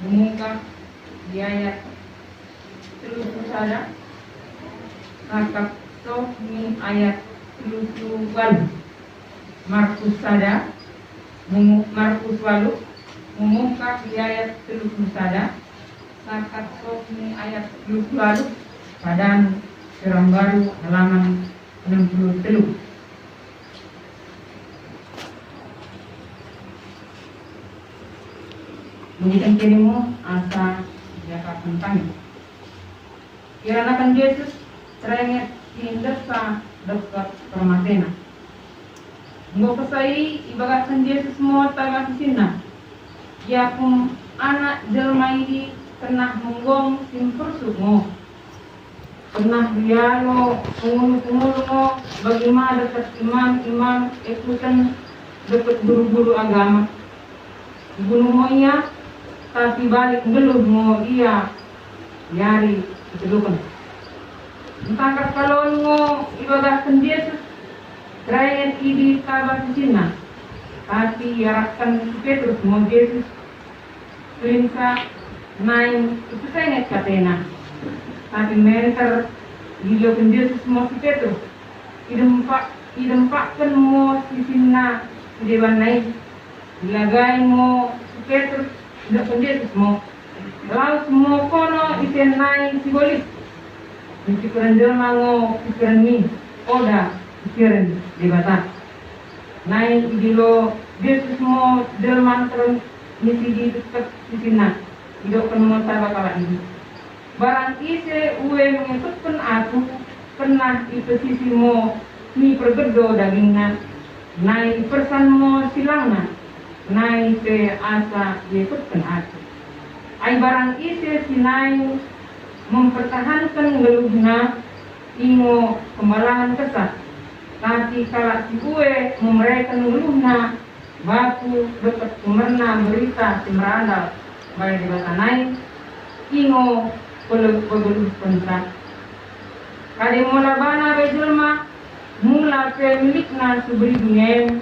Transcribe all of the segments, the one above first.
mengungkap di ayat 31 kakak ni ayat 30 Markus sada Markus walu mengungkap di ayat 31 kakak ni ayat 30 pada Serang Baru halaman 63. Menjadikan kirimu asa jaka kami. Kiranakan Yesus terengit indah sa dekat permatena. Ngo kesai ibagakan Yesus mo taga sisina. Ya pun anak jelma ini kena menggong simpursu mo. Pernah dialo pengulu-pengulu mo bagaimana dekat imam-imam ikutan dekat guru-guru agama. Bunuh mo iya tapi balik ngeluh mo iya yari kedudukan. Entah kalau mo ibagakan Yesus terakhir idi kabar Cina tapi yarakkan Petrus mo Yesus tulinsa naik itu saya ingat katena tapi mereka dilakukan Yesus mo si Petrus idempakkan mo si Sina di dewan naik dilagay mo si Petrus dilakukan Yesus mo lalu semua kono isen naik si bolis pikiran jelma ngo pikiran ni oda pikiran di bata naik idilo Yesus mo jelma terus misi di dekat si Sina dilakukan mo tabakala ini barang ise uwe mengikutkan aku pernah itu sisi mo ni pergedo dagingna naik persan mo silangna naik ke asa diikutkan aku ay barang ise sinay mempertahankan geluhna ingo kemalahan kesat tapi kalau si uwe memerikan geluhna baku dekat kumerna berita simrandal baik di batanay ingo pegeluh pentak kade mula bana bejelma mula pe milikna subri dunia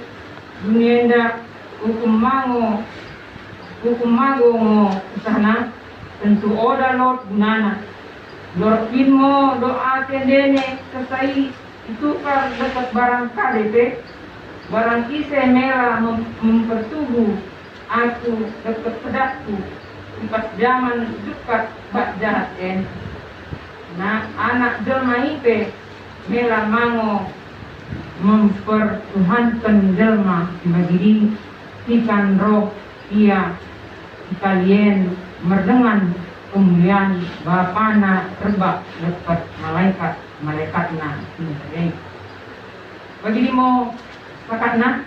nda hukum mago mo usahna tentu oda lot gunana lorkin mo doa tendene kesai itu kan dekat barang KDP barang ise merah mempertubuh aku dekat pedakku pas zaman dekat bak jahat nah anak jelma ipe mela mango mempertuhankan jelma bagi ikan roh ia kalian merdengan kemuliaan Bapana terbak dekat malaikatna bagi mo kakakna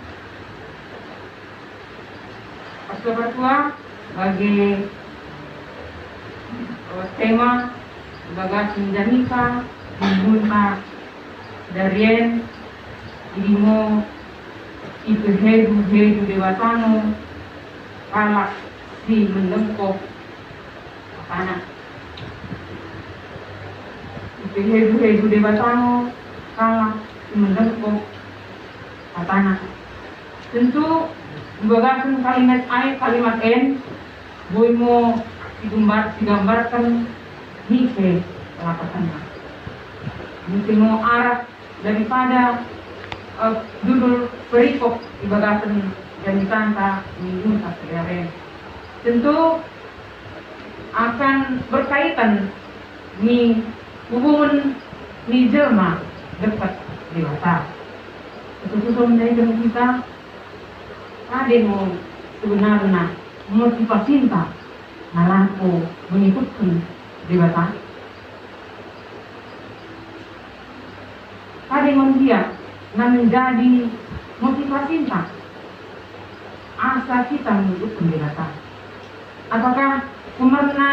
pastor tua bagi tema bagas Janika Bunta Darien Idimo Ipehedu dewasano kalak si mendengkok tanah Ipehedu dewasano kalak si mendengkok tanah tentu bagasan kalimat N boy mo digambarkan nike lapasannya mungkin mau arah daripada judul perikop di bagasan yang ditanta minggu kalian tentu akan berkaitan ni hubungan ni jelma dekat dewasa itu dengan kita ada mau sebenarnya motivasi cinta malampu mengikuti dewasa ada manusia yang menjadi motivasi cinta asa kita mengikuti dewasa apakah karena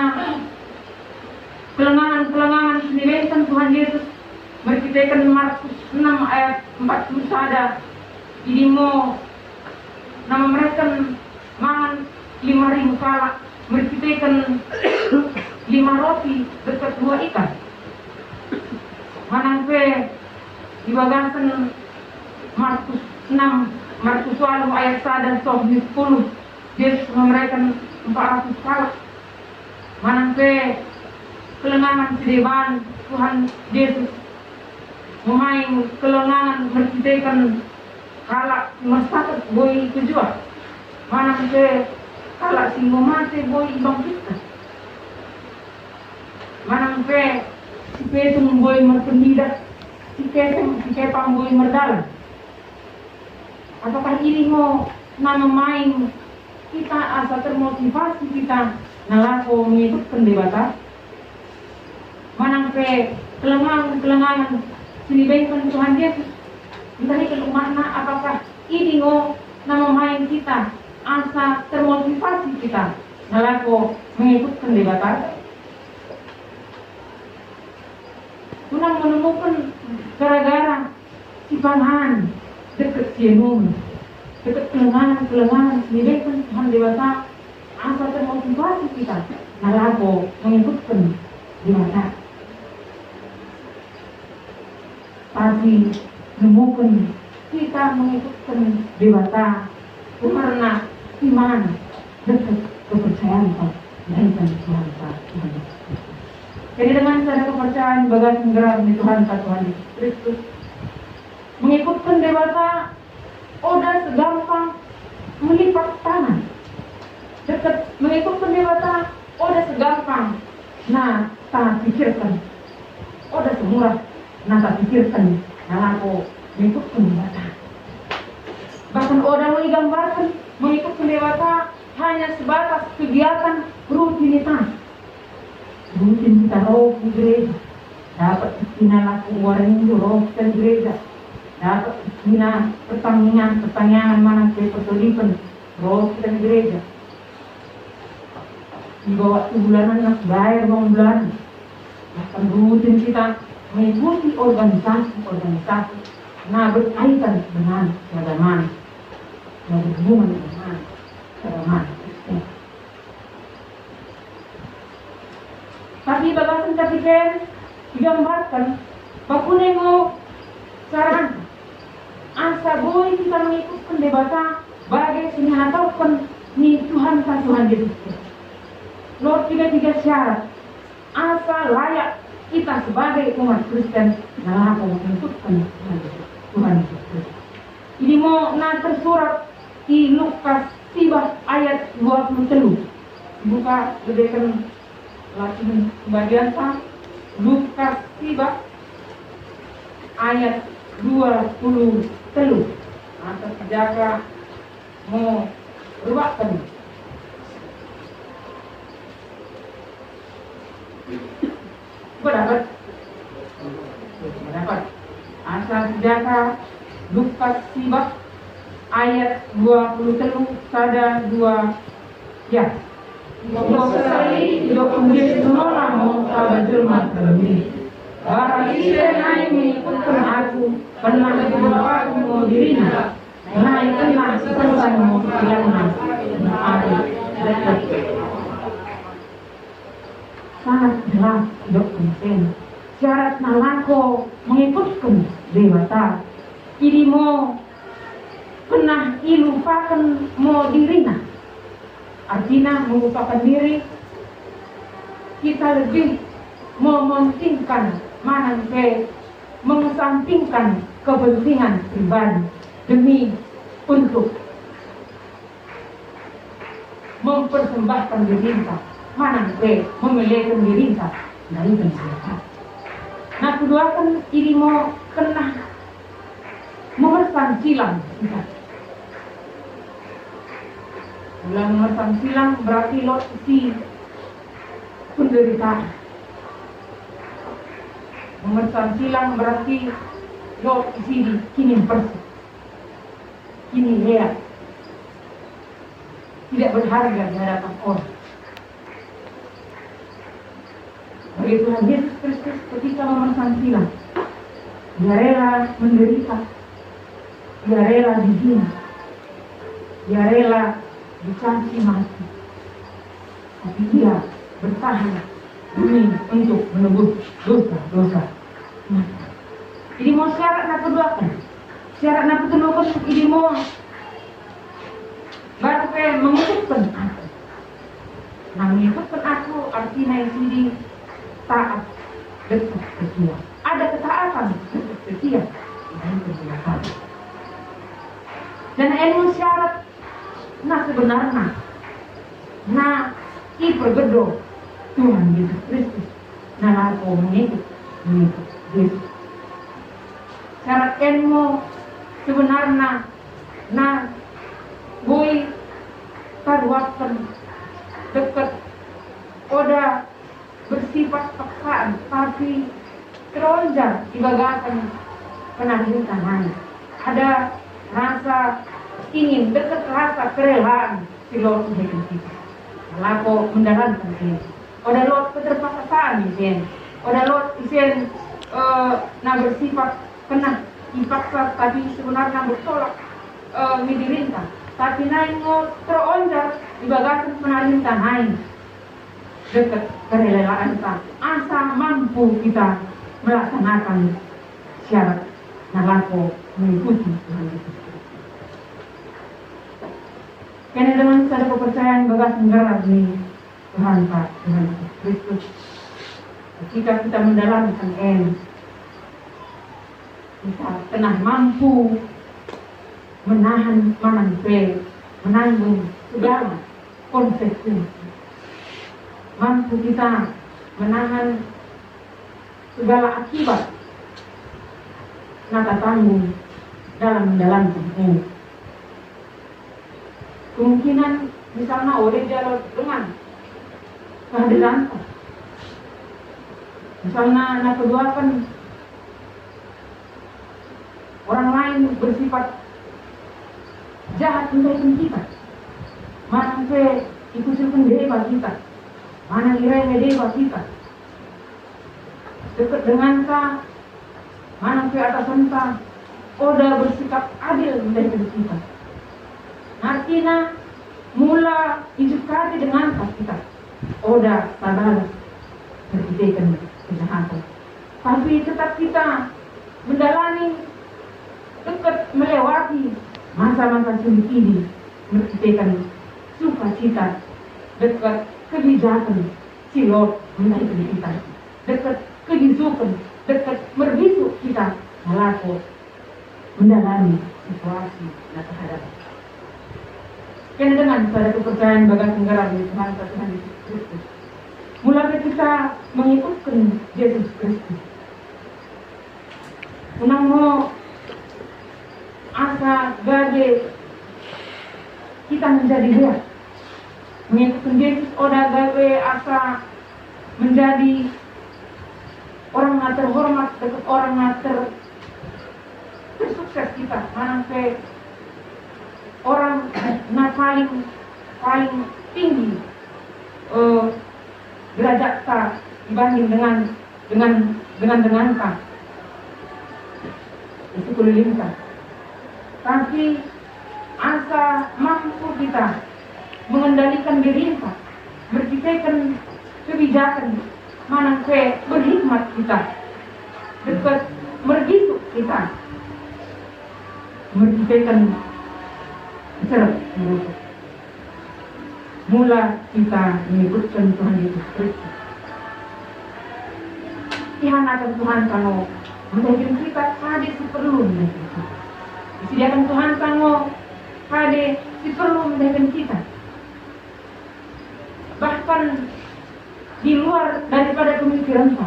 kelengangan penilaian Tuhan Yesus berkitakan Markus 6 ayat 40 ada ini mau nama mereka mangan 5.000 kala berkitakan 5 roti dekat 2 ikan manangpe dibagasan Markus 6 Markus 1 ayat 1 dan 10 Yesus memberikan 400 kala manang pe kelengangan sedewan Tuhan Yesus memain kelengangan menciptakan kalak masyarakat boy kejua manang pe kalak si mati boy ibang kita manang pe si petung boy merpendidak si kepang boy merdalam. Apakah ini mau nama main kita asa termotivasi kita nalako mengikutkan dewata manang pe kelengangan sinibengkan Tuhan Yesus entah itu makna apakah ini mau nama main kita asa termotivasi kita nalako mengikutkan dewata kunang menemukan gara-gara si pangan dekat sienum dekat kelengangan sinibengkan Tuhan dewata asa termotivasi kita nalako mengikutkan dewata pasti menemukan kita mengikutkan dewata karena iman dekat kepercayaan dan Tuhan Tuhan. Jadi dengan ada kepercayaan bagas menggerak di Tuhan Tuhan Kristus mengikutkan dewata udah segampang melipat tangan dekat mengikutkan dewata udah segampang nah tak pikirkan udah semurah nah tak pikirkan nah aku mengikutkan dewata bahkan orang menggambarkan mengikutkan dewata hanya sebatas kegiatan rutinitas rutin kita roh di gereja dapat kita laku waring roh di gereja dapat kita pertanyaan mana pertolipan roh kita di gereja di bawah bulanan nak bayar uang bulan bahkan rutin kita mengikuti organisasi nah berkaitan dengan keagamaan yang berhubungan dengan keagamaan tapi bagasan kapiken digambarkan bakune mo saran asa boy kita mengikutkan dewata bagai sinataukan ni Tuhan Yesus Lord tiga syarat asa layak kita sebagai umat Kristen dalam mengikutkan Tuhan Yesus. Ini mau tersurat di Lukas 3 ayat 23. Buka gedekan Latin bagian Lukas 3 ayat 23. Atas jaga mau ruakan. Berdapat asal senjata Lukas 3 ayat 23 sada 2 ya sekali tidak kemudian semua namun sahabat jelma terlebih barang isi naik mengikutkan aku pernah aku mau dirinya naik kena selesai mau hilangnya aku dekat sangat jelas hidup konsen syarat nalako mengikutkan dewata ini mau pernah ilupakan mau dirinya artinya melupakan diri kita lebih mementingkan mana mengesampingkan kepentingan pribadi demi untuk mempersembahkan diri kita mana memilihkan diri kita dari penjara. Nah kedua kan ini mau kena memesan silang kita. Ulang memesan silang berarti lo isi penderitaan. Memesan silang berarti lo isi kini persis. Kini lihat tidak berharga di hadapan orang. Bagi Tuhan Yesus Kristus ketika memesan silang, dia rela menderita, dia rela dihina, dia rela dicaci maki, tapi dia bertahan demi untuk menebus dosa-dosa. Jadi mau syarat nak kedua kan? Syarat nak kedua kan? Ini mau baru kayak mengutukkan Nah, mengikutkan aku artinya yang sini taat dekat setia. Ada ketaatan dekat setia dan kebenaran. Dan ilmu syarat nah sebenarnya nah ipergedo Tuhan Yesus Kristus. Nah aku mengikut Yesus. Syarat ilmu sebenarnya nah boy karuakan dekat oda bersifat paksaan tapi teronjang dibagakan penantian. Ada rasa ingin dekat, rasa kerelaan si Lord menjadi kita. Lalu mendalamkan ini. Oda Lord keterpaksaan isen. Oda Lord isen na bersifat kena dipaksa tapi sebenarnya bertolak midirintah. Tapi naik mau teronjar dibagakan penarintah naik dekat kerelaan kita. Asa mampu kita melaksanakan syarat nalaku mengikuti Tuhan Yesus. Karena dengan sada kepercayaan bagas negara ini Tuhan Pak Tuhan Yesus Kristus. Ketika kita mendalamkan kita telah mampu menahan menanggung segala konsekuensi. Mampu kita menahan segala akibat nata tanggung dalam menjalankan ini. Kemungkinan misalnya oleh jalan dengan kehadiran, misalnya nak keduakan orang lain bersifat jahat menjadi kita, mana ke ikutin dewa kita, mana irene dewa kita, dekat dengan ka, mana ke atasan ka, oda bersikap adil menjadi kita. Artinya mula disukati dengan kita. Oda sadar berpikirkan kejahatan. Tapi tetap kita menjalani dekat melewati masa-masa sulit ini, berpikirkan sukacita dekat kebijakan silot menjadi kita. Dekat kebijakan, dekat merbisu kita melakukan menjalani situasi yang terhadap. Karena dengan pada kepercayaan bagas negara di Tuhan Yesus Kristus, mulai kita mengikutkan Yesus Kristus. Menanggo asa gade kita menjadi dia, mengikutkan Yesus oda gawe asa menjadi orang yang terhormat dekat orang yang tersukses kita, mana ke orang na paling tinggi derajat ta dibanding dengan ta itu keliling ta. Tapi asa mampu kita mengendalikan diri kita, berpikirkan kebijakan mana ke berhikmat kita dekat mergisuk kita, berpikirkan serap mula kita mengikutkan Tuhan Yesus Kristus. Ihanakan Tuhan kano menjadikan kita kade si perlu menjadikan kita. Disediakan Tuhan kano kade si perlu menjadikan kita. Bahkan di luar daripada pemikiran kita,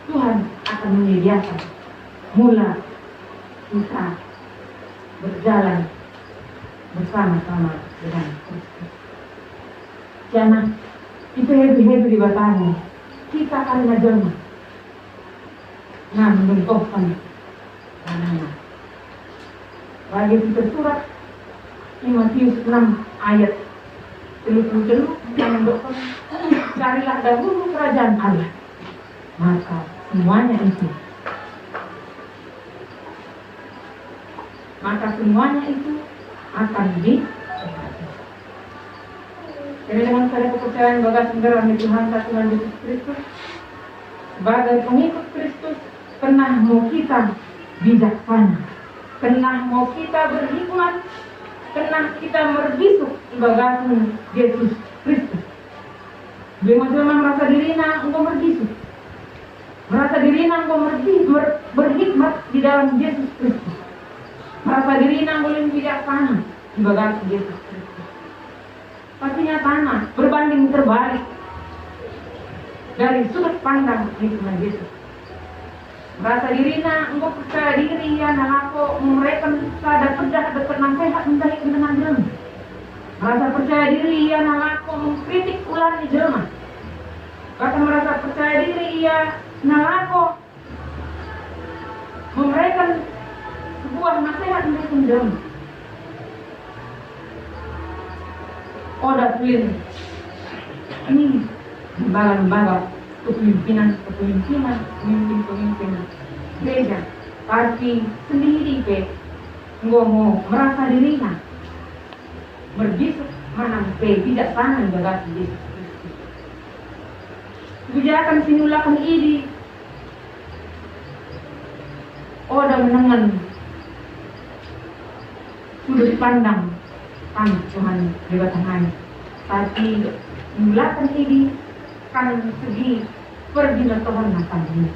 Tuhan akan menyediakan mula kita berjalan bersama-sama dengan Kristus. Jangan itu hebat di batangnya. Kita akan menjelma. Nah, menentukan tanahnya. Bagi kita surat Matius 6 ayat 33 yang menentukan carilah dahulu kerajaan Allah, maka semuanya itu akan diserahkan. Jadi dengan saya kepercayaan bagas negara Tuhan Tuhan Yesus Kristus, sebagai pengikut Kristus, pernah mau kita bijaksana, pernah mau kita berhikmat, pernah kita merbisuk bagaikan Yesus Kristus. Bagaimana merasa dirina engkau berjisuk. Merasa dirina engkau berhikmat di dalam Yesus Kristus. Merasa dirina engkau lebih bijaksana di bagasi Yesus Kristus. Pastinya tanah berbanding terbalik dari sudut pandang Tuhan Yesus. Merasa dirina engkau percaya diri ya nalako mereka sada pedah dekat nasihat mencari dengan jelma. Merasa percaya diri ia nalako mengkritik ulang di jelma. Bahkan merasa percaya diri ia nalako memberikan sebuah nasihat menjadi jelma. Oda pilih ini lembaga-lembaga kepemimpinan pemimpin gereja, tapi sendiri ngomong merasa dirinya berjisuk mana tidak sana di bagasi Yesus Kristus. Kebijakan sinulakan ini oda menengan sudut pandang Tuhan lewat tangan, tapi sinulakan ini kan segi pergilah Tuhan makan ini.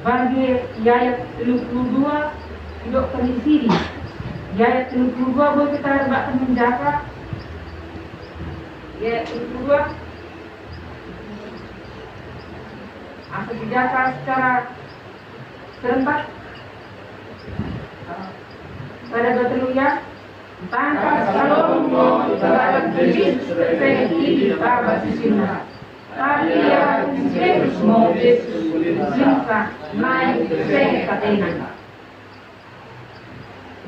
Bagi ayat 32 hidup kondisi ayat 32 boleh kita akan menjaga ayat 32 akan dijaga secara serentak pada Batulia tangkas Salomo ibarat Yesus seperti babat sinar tapi ya Yesus mau Yesus cinta naik ke katena.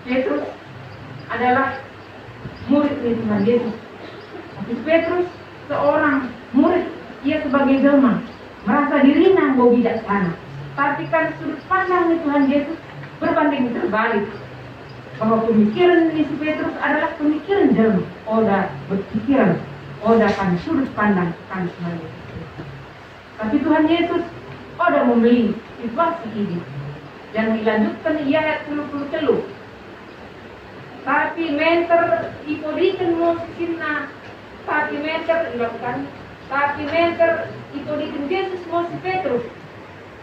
Petrus adalah murid Tuhan Yesus. Tapi Petrus seorang murid, ia sebagai jelma merasa dirinya mau bijaksana. Tapi kan sudut pandang Tuhan Yesus berbanding terbalik. Bahwa pemikiran si Petrus adalah pemikiran jelma. Oda berpikiran, oda kan sudut pandang kan Tuhan Yesus. Tapi Tuhan Yesus oda membeli situasi ini dan dilanjutkan ia ayat 33. Tapi menter ipodikan musisina, tapi menter dilakukan, tapi menter ipodikan Yesus musi Petrus,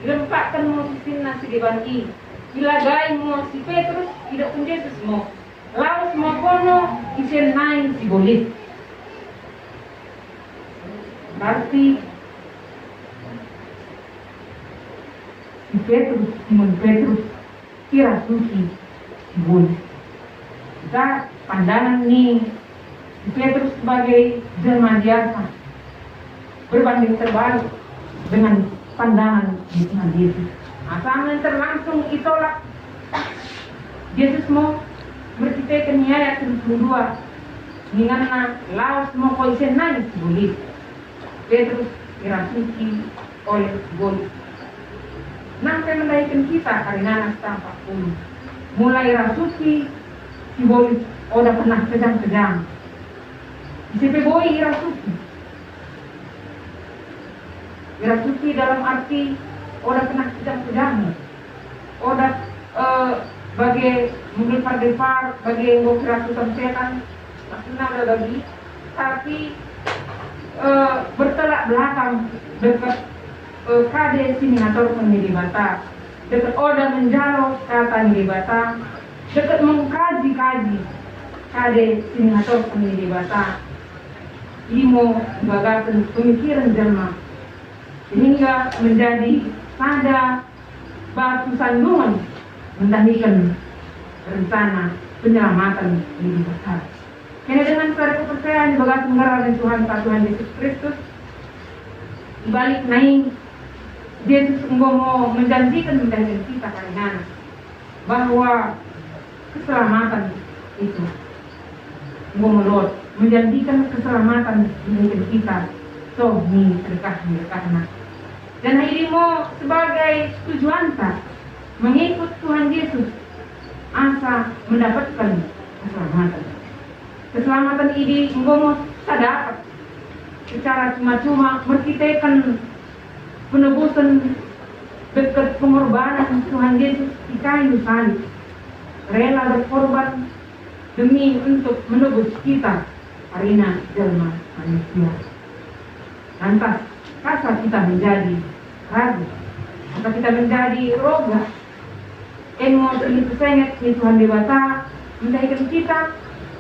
dilempakkan musisina si dibanti, dilagai musi Petrus, tidak pun Yesus mau, lalu semua kono isen naik si bolit. Berarti si Petrus, Simon Petrus, kira suci si bolit. Kita pandangan nih Petrus sebagai jelma biasa berbanding terbalik dengan pandangan Tuhan Yesus. Asalnya terlangsung itolak Yesus mau bercitakan ayat 32 mengenai laos mau koisen nangis boleh Petrus dirasuki oleh bolit. Nanti mendaikan kita karena tampak pun mulai rasuki si bolit oda pernah kejang-kejang. Si peboi irasuki dalam arti oda pernah kejang-kejang. Oda bagi menggepar-gepar, bagi ngokirasukan setan, maksudnya ada bagi, tapi bertolak belakang dekat kade sini ngatur menjadi bata, dekat oda menjalo kata menjadi bata, dekat mengkaji-kaji kade sini ngatur menjadi bata, imo bagasan pemikiran jelma sehingga menjadi pada batu sandungan mendahulukan rencana penyelamatan lebih besar. Karena dengan cara kepercayaan bagasan mengarahkan Tuhan Yesus Kristus dibalik naik Yesus mau menjanjikan kita karena bahwa keselamatan itu menjanjikan keselamatan untuk kita. So, ini berkah-berkah. Dan ini mau sebagai tujuan mengikut Tuhan Yesus asa mendapatkan keselamatan. Keselamatan ini mau dapat secara cuma-cuma berkitakan penebusan dekat pengorbanan Tuhan Yesus di kayu salib, rela berkorban demi untuk menebus kita karina jelma manusia. Lantas, kasa kita menjadi ragu, atau kita menjadi roga, emo itu sangat ni Tuhan dewasa, mendaikan kita,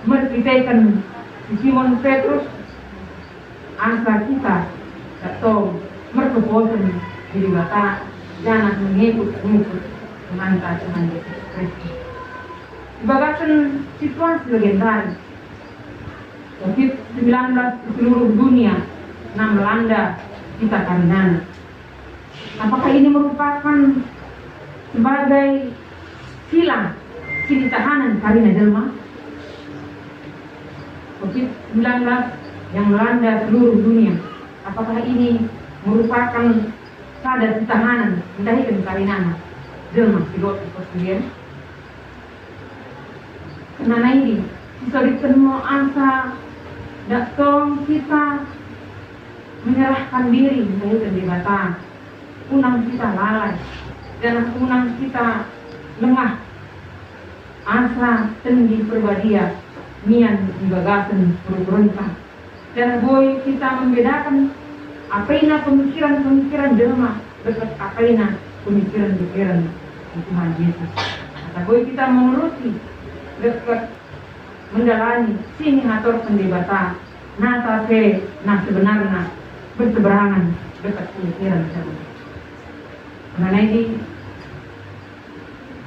merpitaikan si Simon Petrus, asa kita, atau merkeposan di dewasa, jangan mengikut mengantar Tuhan Yesus Kristus. Dibagakan situasi legendaris COVID-19 di seluruh dunia nah melanda kita karinana. Apakah ini merupakan sebagai silang sini tahanan karina jelma? COVID-19 yang melanda seluruh dunia, apakah ini merupakan sadar tahanan mendahikan karinana jelma pilot sendiri? Karena ini disebutkan mau asa datang kita menyerahkan diri mendahikan debatan, unang kita lalai dan unang kita lengah asa tinggi perbadia nian dibagasan berberontak dan boy kita membedakan apaina pemikiran jelma dekat apaina pemikiran Tuhan Yesus. Kata boy kita menuruti dekat mendalani sini atur pendebatan nata fe nah sebenarnya berseberangan dekat pemikiran jelma. Karena ini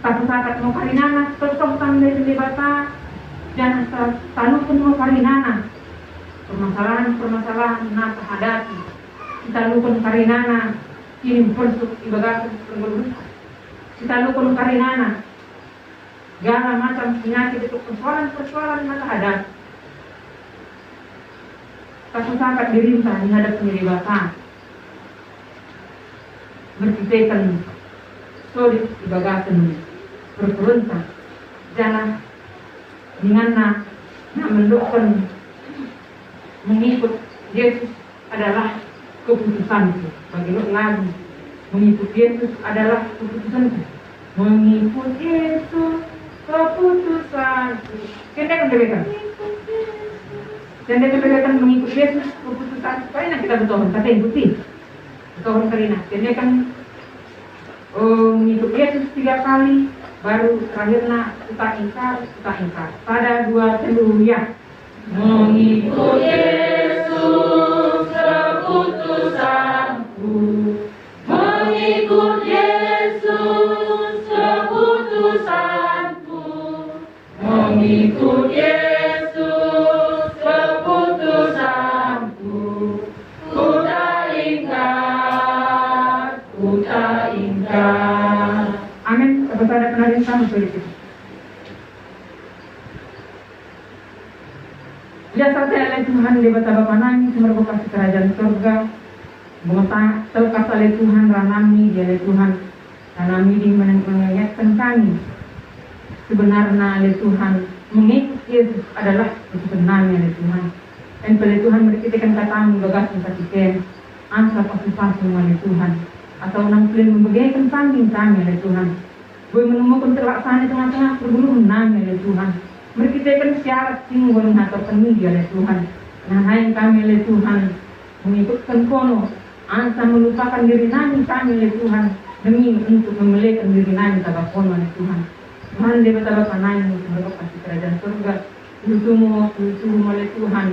saat mau karinana tetap tanda debata dan selalu pun mau karinana permasalahan nata hadapi kita lukun karinana kirim persuk ibagasan penggelusan kita lukun karinana segala macam penyakit itu persoalan nata hadapi sangat dirinta menghadap debata berpikirkan solid ibagasan berperontak jangan dengan mendukung mengikut Yesus adalah keputusanku bagi lo lagi mengikut Yesus adalah keputusanku mengikut Yesus keputusanku kenapa kebebasan mengikut Yesus keputusan karena kita betul kata yang putih betul karena kan mengikut Yesus 3 kali baru terakhirnya kita ingkar pada 2 teluya mengikut Yesus keputusanku mengikut Yesus keputusanku mengikut Yesus keputusanku ku tak ingkar. Amin. Kepada penarik sama politik. Jasa saya Tuhan di bata Bapa nami sumber kasih kerajaan surga. Bungata terkasa oleh Tuhan ranami dia oleh Tuhan ranami di mengingatkan kami. Sebenarnya oleh Tuhan mengikut Yesus adalah sebenarnya oleh Tuhan. Dan oleh Tuhan berkitakan katamu bagasan kasihan angsa pasang oleh Tuhan atau nang kalian memberikan samping kami oleh Tuhan. Boleh menemukan terlaksana tengah-tengah perguluhan nami oleh Tuhan. Berkitakan syarat singgul mengaturkan media oleh Tuhan. Nah, yang kami oleh Tuhan mengikutkan kono, angsa melupakan diri kami oleh Tuhan demi untuk memelekan diri kami tabak kono oleh Tuhan. Tuhan dia betapa panai untuk kasih kerajaan surga. Tujuh oleh Tuhan.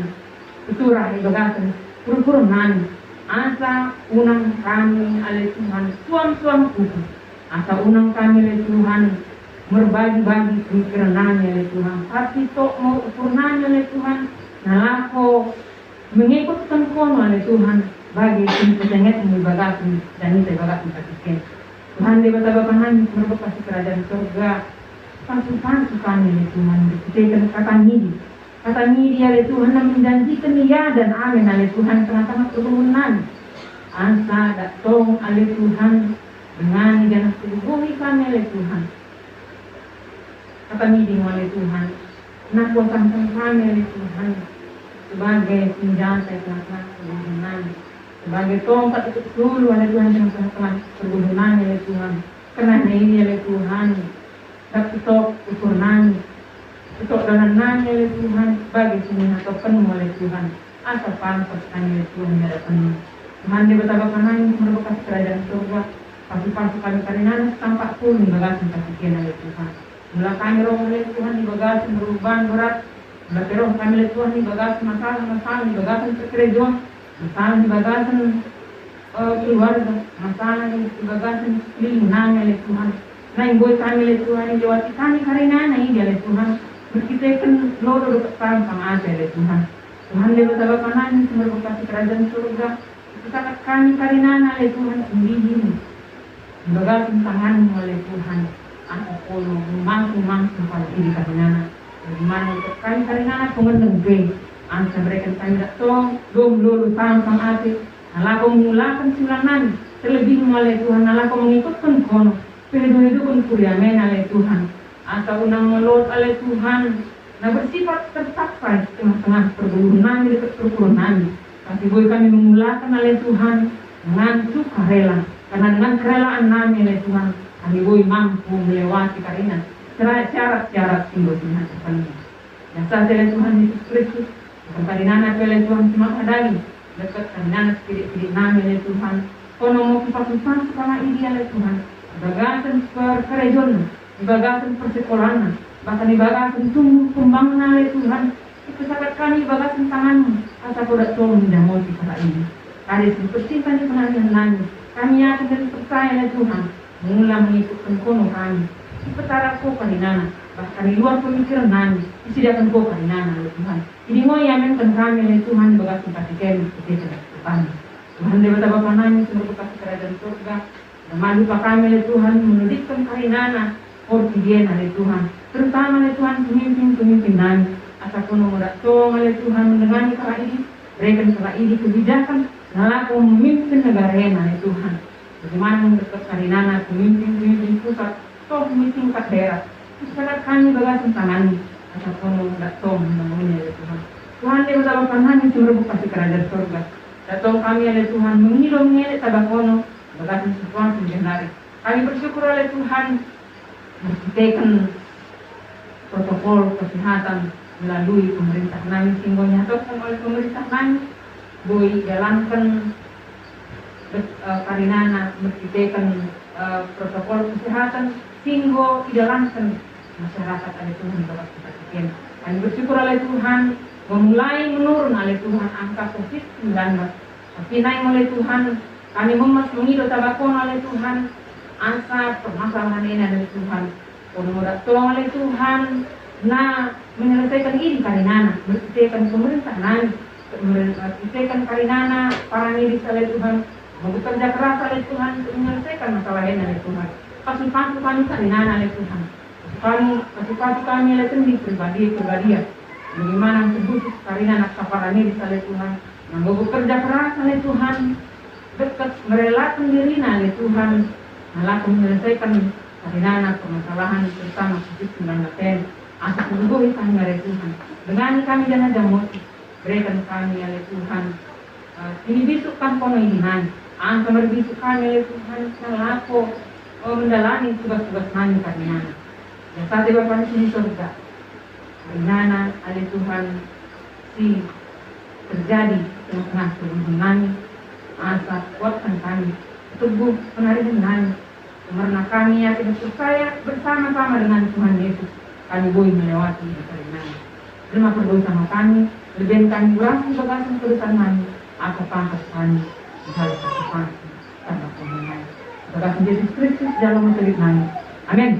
Keturah ibagasan pura-pura nami. Asa unang kami oleh Tuhan suam kuku. Asa unang kami oleh Tuhan berbagi-bagi pemikiran nami oleh Tuhan. Tapi tok mau ukur nami oleh Tuhan. Nalako mengikutkan kono oleh Tuhan bagi penyengit ibagasan dan itu ibagasan kasih. Tuhan dia betapa panai untuk kasih kerajaan surga. Pansu kami oleh Tuhan. Kita kata midi oleh Tuhan yang menjanjikan ya dan amin oleh Tuhan tengah-tengah perkebunan. Asa datang oleh Tuhan dengan dan seluruh kami oleh Tuhan. Kata midi oleh Tuhan. Nak kuasang kami oleh Tuhan sebagai senjata tengah-tengah perkebunan. Sebagai tongkat itu dulu oleh Tuhan tengah-tengah perkebunan oleh Tuhan. Karena ini oleh Tuhan. Tapi tok ukur nami Ketok dalam nami oleh Tuhan, bagi sini atau penuh oleh Tuhan. Asal pantas kami oleh Tuhan di hadapan Tuhan di betapa kami merupakan kerajaan surga. Pasti kami karena tampak pun di bagasi kasihan oleh Tuhan. Mula kami roh oleh Tuhan di bagasi berubah berat. Mula roh kami oleh Tuhan di bagasi masalah di bagasi pekerjaan, masalah di bagasi keluarga, masalah di bagasi lingkungan oleh Tuhan. Nah, boy kami oleh Tuhan di lewati kami karena ini oleh Tuhan. Berkitakan lodo dekat sama aja oleh Tuhan. Tuhan di betapa kami merupakan kerajaan surga. Sangat kami karena oleh Tuhan sendiri. Bagasi tangan oleh Tuhan. Aku polo mampu pada diri karena bagaimana untuk kami karena pengendeng gay. Anta mereka kami datang belum lulu sama hati. Nalako mengulakan silangan terlebih oleh Tuhan. Nalako mengikutkan kono. Hidup kuriamen oleh Tuhan. Atau unang melot oleh Tuhan. Nah bersifat tercapai tengah-tengah perguluhan dekat perkurunan. Tapi boleh kami memulakan oleh Tuhan dengan sukarela. Karena dengan kerelaan kami oleh Tuhan, kami boleh mampu melewati karena syarat-syarat timbul Tuhan sepenuhnya. Dan saat oleh Tuhan Yesus Kristus, bukan karena oleh Tuhan cuma adali, dekat karena sedikit-sedikit kami oleh Tuhan. Kono mau kipas-kipas sama ini oleh Tuhan, bagasan perkerjaan, bagasan persekolahan, bahkan bagasan tumbuh pembangunan oleh Tuhan. Itu sangat kami bagasan tanganmu, asal kau tak tolong dan mau kita ini. Kali seperti tadi penangan nani. Kami akan dan percaya oleh Tuhan, mengulang mengikutkan kono kami. Di petara kau kalinana, bahkan di luar pemikiran kami, disediakan kau kalinana oleh Tuhan. Ini mau yaminkan kami oleh Tuhan bagasan kasih kami ketika depan. Tuhan di betapa kami merupakan kerajaan surga. Dan maju kami oleh Tuhan menudikkan kalinana, ortigen oleh Tuhan. Terutama oleh Tuhan pemimpin kami. Asal kono mudah tolong oleh Tuhan mendengar kala ini, berikan kala ini kebijakan. Nalaku memimpin negara yang oleh Tuhan. Bagaimana mendekat karinana pemimpin pusat, toh pemimpin kat daerah. Sekarang kami bagasan tangan, ataupun tidak toh membangunnya oleh Tuhan. Tuhan dia bersama kami merebut kasih kerajaan surga. Datang kami oleh Tuhan mengilu mengelak tabakono, bagasan situasi jenari. Kami bersyukur oleh Tuhan menciptakan protokol kesehatan melalui pemerintah kami sehingga nyatakan oleh pemerintah kami. Boleh jalankan karinana menciptakan protokol kesehatan sehingga dijalankan masyarakat oleh Tuhan dapat kita sekian. Kami bersyukur oleh Tuhan memulai menurun oleh Tuhan angka COVID-19. Tapi naik oleh Tuhan kami mengido tabakon oleh Tuhan angka permasalahan ini oleh Tuhan. Kemudian tolong oleh Tuhan nah menyelesaikan ini karinana menciptakan pemerintah nanti. Menyelesaikan karinana para medis oleh Tuhan, bekerja keras oleh Tuhan untuk menyelesaikan masalah ini oleh Tuhan. Pasukan kami karinana oleh Tuhan. Pasukan kami oleh sendiri pribadi. Bagaimana khusus karinana para medis oleh Tuhan, yang bekerja keras oleh Tuhan, dekat merelakan diri oleh Tuhan, melakukan menyelesaikan karinana permasalahan bersama COVID-19. Asal menunggu kami oleh Tuhan. Dengan kami jangan jamoti. Berikan kami oleh Tuhan. Ini bisukkan kono iman. Angka berbisuk kami oleh Tuhan. Selaku mendalami tugas-tugas kami karena. Dan saat di Bapak di surga. Karena oleh Tuhan si terjadi tengah-tengah tubuh kami. Asa kuatkan kami. Tubuh penarikan kami. Karena kami yakin percaya bersama-sama dengan Tuhan Yesus. Kami boleh melewati karena. Terima berdoa sama kami. Lebih kami berhasil bagasan kedutaan kami. Apa pangkat kami. Misalnya kesempatan. Tanpa pemenang. Bagasan Yesus Kristus dalam mencari kami. Amin.